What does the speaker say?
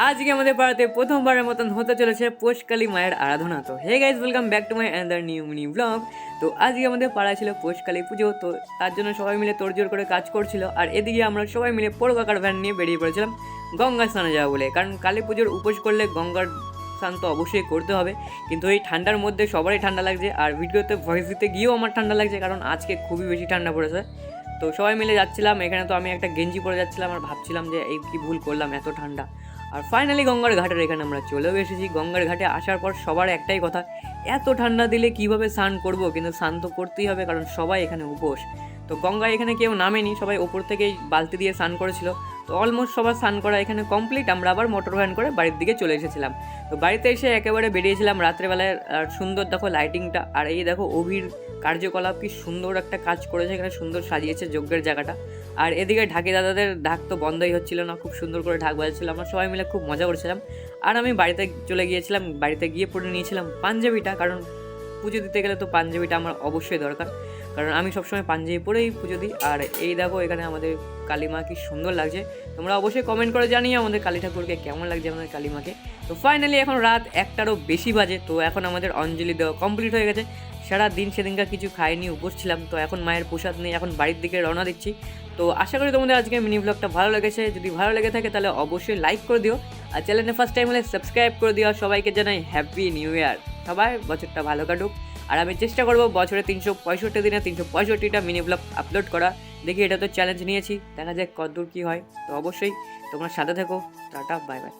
আজকে আমাদের পাড়াতে প্রথমবারের মতন হতে চলেছে পোষকালী মায়ের আরাধনা। তো hey guys, welcome back to my another new mini vlog. তো আজকে আমাদের পাড়ায় ছিল পোষকালী পুজো, তো তার জন্য সবাই মিলে তোড়জোড় করে কাজ করছিল। আর এদিকে আমরা সবাই মিলে বড় কাকার ভ্যান নিয়ে বেরিয়ে পড়েছিলাম গঙ্গা স্নানে যাওয়া বলে, কারণ কালী পুজোর উপোস করলে গঙ্গার স্নান তো অবশ্যই করতে হবে। কিন্তু এই ঠান্ডার মধ্যে সবারই ঠান্ডা লাগছে, আর ভিডিওতে ভয়েস দিতে গিয়েও আমার ঠান্ডা লাগছে, কারণ আজকে খুবই বেশি ঠান্ডা পড়েছে। তো সবাই মিলে যাচ্ছিলাম, এখানে তো আমি একটা গেঞ্জি পরে যাচ্ছিলাম আর ভাবছিলাম যে এই কী ভুল করলাম, এত ঠান্ডা। আর ফাইনালি গঙ্গার ঘাটের এখানে আমরা চলেও এসেছি। গঙ্গার ঘাটে আসার পর সবার একটাই কথা, এত ঠান্ডা দিলে কিভাবে স্নান করব, কিন্তু স্নান তো করতেই হবে কারণ সবাই এখানে উপোস। তো গঙ্গায় এখানে কেউ নামেনি, সবাই ওপর থেকেই বালতি দিয়ে স্নান করেছিল। তো অলমোস্ট সবার স্নান করা এখানে কমপ্লিট। আমরা আবার মোটর ভ্যান করে বাড়ির দিকে চলে এসেছিলাম। তো বাড়িতে এসে একেবারে বেরিয়েছিলাম রাত্রেবেলায়। আর সুন্দর দেখো লাইটিংটা, আর এই দেখো অভির কার্যকলাপ কি সুন্দর একটা কাজ করেছে, এখানে সুন্দর সাজিয়েছে যজ্ঞের জায়গাটা। আর এদিকে ঢাকি দাদাদের ঢাক তো বন্ধই হচ্ছিল না, খুব সুন্দর করে ঢাক বাজাচ্ছিল। আমরা সবাই মিলে খুব মজা করছিলাম। আর আমি বাড়িতে চলে গিয়েছিলাম, বাড়িতে গিয়ে পরে নিয়েছিলাম পাঞ্জাবিটা, কারণ পুজো দিতে গেলে তো পাঞ্জাবিটা আমার অবশ্যই দরকার, কারণ আমি সবসময় পাঞ্জাবি পরেই পুজো দিই। আর এই দেখো এখানে আমাদের কালীমা কি সুন্দর লাগছে। তোমরা অবশ্যই কমেন্ট করে জানিয়ে আমাদের কালী ঠাকুরকে কেমন লাগছে, আমাদের কালীমাকে। তো ফাইনালি এখন রাত 1টারও বেশি বাজে। তো এখন আমাদের অঞ্জলি দেওয়া কমপ্লিট হয়ে গেছে। সারা দিন সেদিনকার কিছু খাইনি, উপোস ছিলাম। তো এখন মায়ের প্রসাদ নিয়ে এখন বাড়ির দিকে রওনা দিচ্ছি। তো আশা করি তোমাদের আজকে মিনি ব্লগটা ভালো লেগেছে। যদি ভালো লেগে থাকে তাহলে অবশ্যই লাইক করে দিও, আর চ্যানেলে ফার্স্ট টাইম হলে সাবস্ক্রাইব করে দিও। সবাইকে জানাই হ্যাপি নিউ ইয়ার, সবাই বছরটা ভালো কাটুক। আর আমি চেষ্টা করবো বছরে 365 দিনে 365টা মিনি ব্লগ আপলোড করা। দেখি এটা তো চ্যালেঞ্জ নিয়েছি, দেখা যাক কতদূর কী হয়। তো অবশ্যই তোমরা সাথে থেকো। Tata, bye bye.